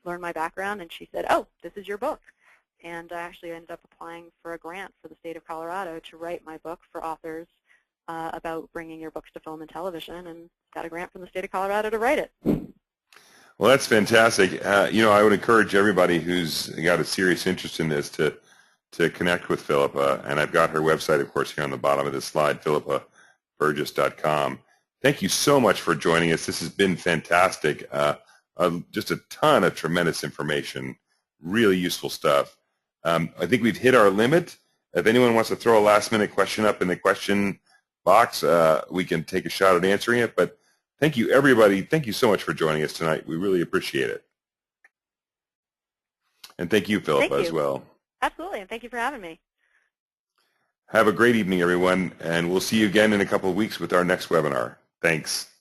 learned my background, and she said, oh, this is your book. And I actually ended up applying for a grant for the state of Colorado to write my book for authors about bringing your books to film and television, and got a grant from the state of Colorado to write it. Well, that's fantastic. I would encourage everybody who's got a serious interest in this to connect with Philippa, and I've got her website, of course, here on the bottom of this slide, philippaburgess.com. Thank you so much for joining us. This has been fantastic. Just a ton of tremendous information, really useful stuff. I think we've hit our limit. If anyone wants to throw a last-minute question up in the question box, we can take a shot at answering it. But thank you, everybody. Thank you so much for joining us tonight. We really appreciate it. And thank you, Philippa, as well. Absolutely, and thank you for having me. Have a great evening, everyone, and we'll see you again in a couple of weeks with our next webinar. Thanks.